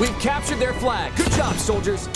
We've captured their flag. Good job, soldiers.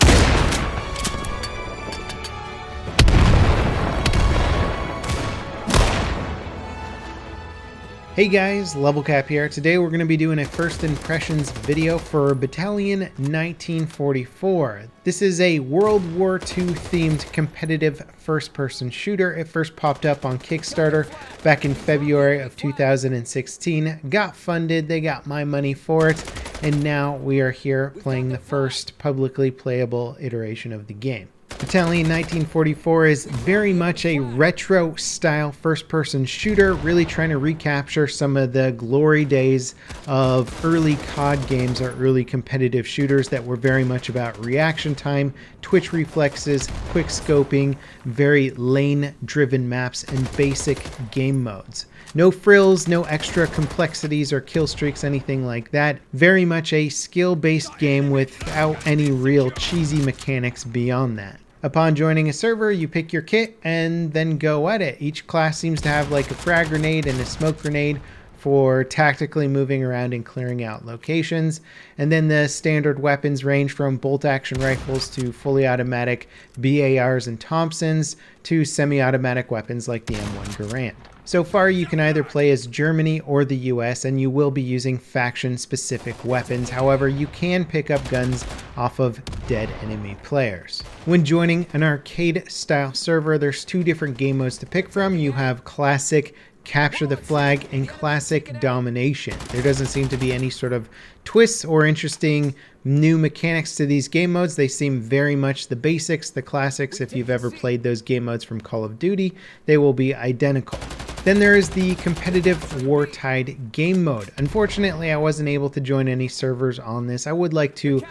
Hey guys, Level Cap here. Today we're going to be doing a first impressions video for Battalion 1944. This is a World War II themed competitive first-person shooter. It first popped up on Kickstarter back in February of 2016. Got funded, they got my money for it, and now we are here playing the first publicly playable iteration of the game. Battalion 1944 is very much a retro style first-person shooter, really trying to recapture some of the glory days of early COD games or early competitive shooters that were very much about reaction time, twitch reflexes, quick scoping, very lane-driven maps, and basic game modes. No frills, no extra complexities or kill streaks, anything like that. Very much a skill-based game without any real cheesy mechanics beyond that. Upon joining a server, you pick your kit and then go at it. Each class seems to have like a frag grenade and a smoke grenade for tactically moving around and clearing out locations. And then the standard weapons range from bolt-action rifles to fully automatic BARs and Thompsons to semi-automatic weapons like the M1 Garand. So far, you can either play as Germany or the US, and you will be using faction-specific weapons. However, you can pick up guns off of dead enemy players. When joining an arcade-style server, there's two different game modes to pick from. You have Classic, Capture the Flag, and Classic Domination. There doesn't seem to be any sort of twists or interesting new mechanics to these game modes. They seem very much the basics, the classics. If you've ever played those game modes from Call of Duty, they will be identical. Then there is the competitive Wartide game mode. Unfortunately, I wasn't able to join any servers on this. I would like to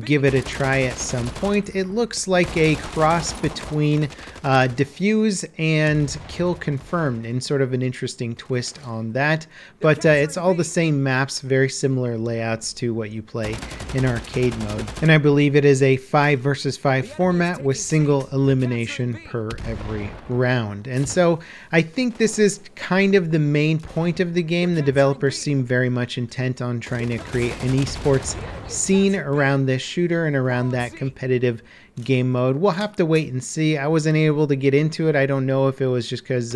give it a try at some point. It looks like a cross between Defuse and Kill Confirmed, and sort of an interesting twist on that. But it's all the same maps, very similar layouts to what you play in arcade mode. And I believe it is a 5 versus 5 format with single elimination per every round. And so I think this is kind of the main point of the game. The developers seem very much intent on trying to create an esports scene around this shooter and around that competitive game mode. We'll have to wait and see. I wasn't able to get into it. I don't know if it was just because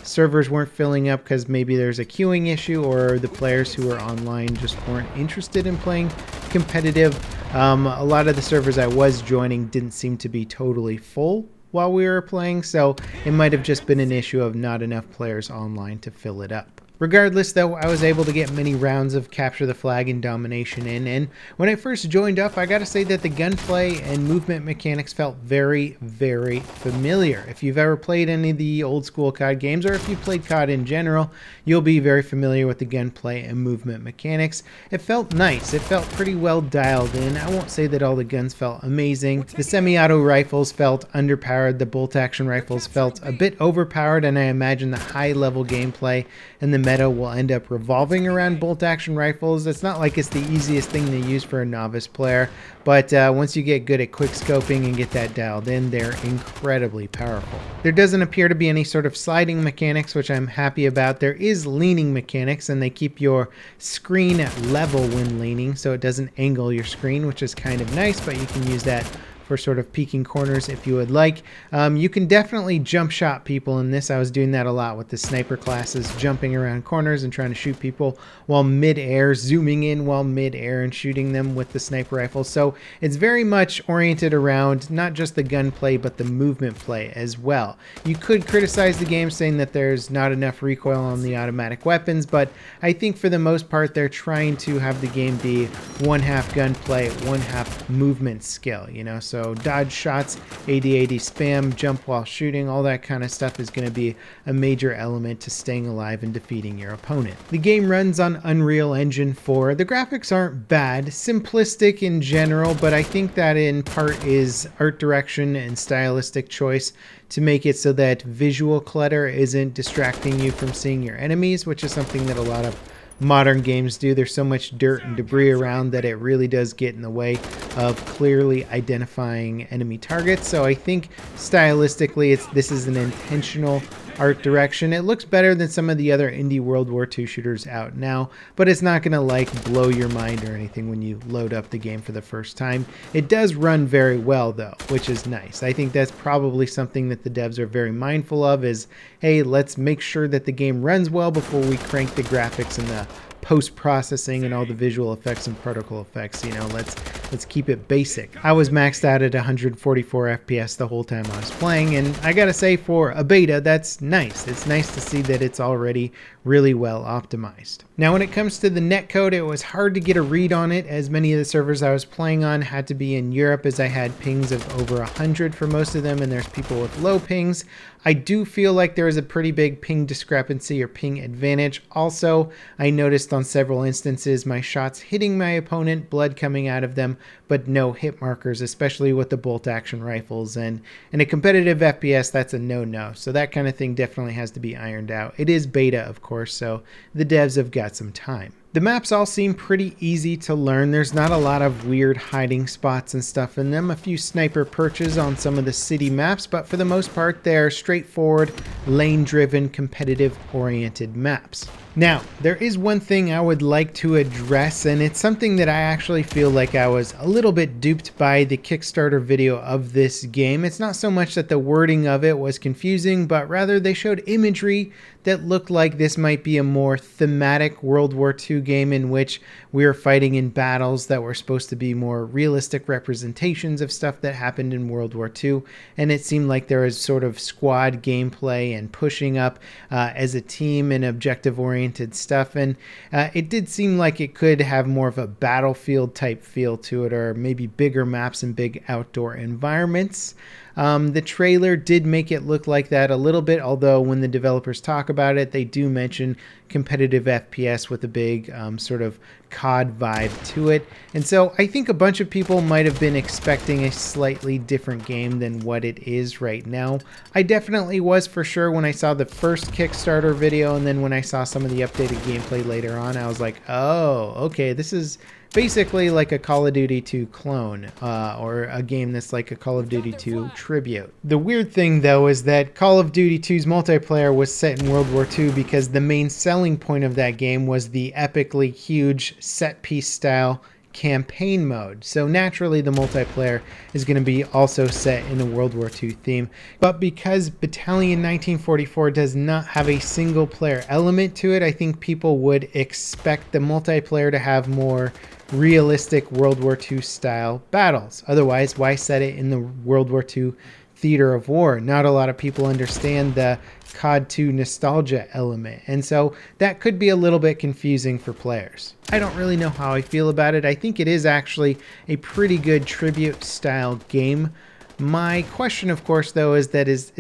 servers weren't filling up because maybe there's a queuing issue, or the players who are online just weren't interested in playing competitive. A lot of the servers I was joining didn't seem to be totally full while we were playing, so it might have just been an issue of not enough players online to fill it up. Regardless, though, I was able to get many rounds of Capture the Flag and Domination in, and when I first joined up, I gotta say that the gunplay and movement mechanics felt very, very familiar. If you've ever played any of the old school COD games, or if you played COD in general, you'll be very familiar with the gunplay and movement mechanics. It felt nice. It felt pretty well dialed in. I won't say that all the guns felt amazing. The semi-auto rifles felt underpowered. The bolt-action rifles felt a bit overpowered, and I imagine the high-level gameplay and the meta will end up revolving around bolt-action rifles. It's not like it's the easiest thing to use for a novice player, but once you get good at quick scoping and get that dialed in, they're incredibly powerful. There doesn't appear to be any sort of sliding mechanics, which I'm happy about. There is leaning mechanics, and they keep your screen level when leaning, so it doesn't angle your screen, which is kind of nice, but you can use that for sort of peeking corners if you would like. You can definitely jump shot people in this. I was doing that a lot with the sniper classes, jumping around corners and trying to shoot people while mid-air, zooming in while mid-air and shooting them with the sniper rifle. So it's very much oriented around not just the gunplay, but the movement play as well. You could criticize the game saying that there's not enough recoil on the automatic weapons, but I think for the most part, they're trying to have the game be one half gunplay, one half movement skill, you know? So dodge shots, AD spam, jump while shooting, all that kind of stuff is going to be a major element to staying alive and defeating your opponent. The game runs on Unreal Engine 4. The graphics aren't bad, simplistic in general, but I think that in part is art direction and stylistic choice to make it so that visual clutter isn't distracting you from seeing your enemies, which is something that a lot of modern games do. There's so much dirt and debris around that it really does get in the way of clearly identifying enemy targets. So I think stylistically this is an intentional art direction. It looks better than some of the other indie World War II shooters out now, but it's not going to like blow your mind or anything when you load up the game for the first time. It does run very well though, which is nice. I think that's probably something that the devs are very mindful of is, hey, let's make sure that the game runs well before we crank the graphics and the post-processing and all the visual effects and particle effects. You know, let's keep it basic. I was maxed out at 144 FPS the whole time I was playing, and I gotta say, for a beta, that's nice. It's nice to see that it's already really well optimized. Now, when it comes to the netcode, it was hard to get a read on it, as many of the servers I was playing on had to be in Europe, as I had pings of over 100 for most of them, and there's people with low pings. I do feel like there is a pretty big ping discrepancy or ping advantage. Also, I noticed on several instances my shots hitting my opponent, blood coming out of them, but no hit markers, especially with the bolt action rifles. And in a competitive FPS, that's a no-no. So that kind of thing definitely has to be ironed out. It is beta, of course, so the devs have got some time. The maps all seem pretty easy to learn. There's not a lot of weird hiding spots and stuff in them. A few sniper perches on some of the city maps, but for the most part, they're straightforward, lane-driven, competitive-oriented maps. Now, there is one thing I would like to address, and it's something that I actually feel like I was a little bit duped by the Kickstarter video of this game. It's not so much that the wording of it was confusing, but rather they showed imagery that looked like this might be a more thematic World War II game in which we are fighting in battles that were supposed to be more realistic representations of stuff that happened in World War II. And it seemed like there was sort of squad gameplay and pushing up as a team and objective-oriented stuff. And it did seem like it could have more of a battlefield type feel to it, or maybe bigger maps and big outdoor environments. The trailer did make it look like that a little bit, although when the developers talk about it, they do mention competitive FPS with a big sort of COD vibe to it. And so I think a bunch of people might have been expecting a slightly different game than what it is right now. I definitely was, for sure, when I saw the first Kickstarter video, and then when I saw some of the updated gameplay later on, I was like, oh, okay, this is basically like a Call of Duty 2 clone, or a game that's like a Call of Duty 2 tribute. The weird thing though is that Call of Duty 2's multiplayer was set in World War II because the main selling point of that game was the epically huge set piece style campaign mode. So naturally the multiplayer is going to be also set in a World War II theme. But because Battalion 1944 does not have a single player element to it, I think people would expect the multiplayer to have more realistic World War II style battles. Otherwise, why set it in the World War II theater of war? Not a lot of people understand the COD 2 nostalgia element, and so that could be a little bit confusing for players. I don't really know how I feel about it. I think it is actually a pretty good tribute style game. My question, of course, though, is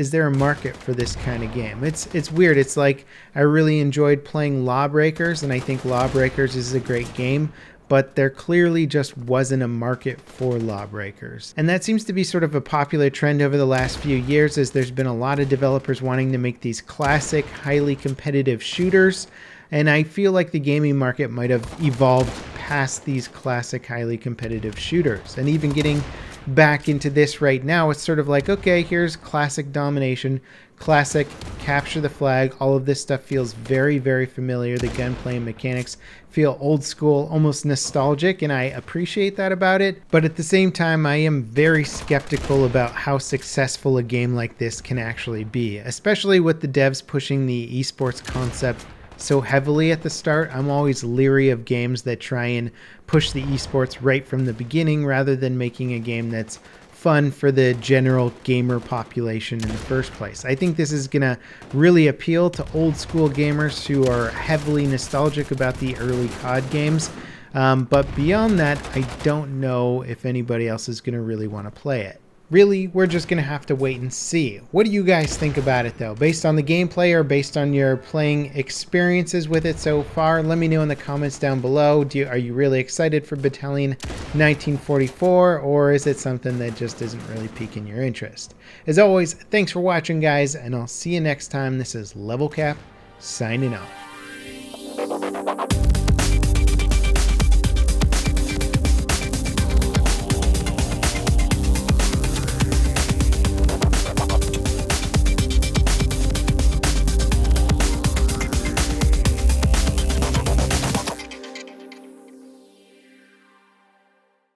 there a market for this kind of game? It's weird. It's like I really enjoyed playing Lawbreakers, and I think Lawbreakers is a great game, but there clearly just wasn't a market for Lawbreakers. And that seems to be sort of a popular trend over the last few years, as there's been a lot of developers wanting to make these classic, highly competitive shooters. And I feel like the gaming market might have evolved past these classic, highly competitive shooters. And even getting back into this right now, it's sort of like, okay, here's classic Domination, classic capture the flag. All of this stuff feels very, very familiar. The gunplay and mechanics feel old school, almost nostalgic, and I appreciate that about it. But at the same time, I am very skeptical about how successful a game like this can actually be, especially with the devs pushing the esports concept so heavily at the start. I'm always leery of games that try and push the esports right from the beginning, rather than making a game that's fun for the general gamer population in the first place. I think this is gonna really appeal to old school gamers who are heavily nostalgic about the early COD games. But beyond that, I don't know if anybody else is gonna really want to play it. Really, we're just going to have to wait and see. What do you guys think about it though? Based on the gameplay or based on your playing experiences with it so far? Let me know in the comments down below. Are you really excited for Battalion 1944, or is it something that just isn't really piquing your interest? As always, thanks for watching guys, and I'll see you next time. This is Level Cap signing off.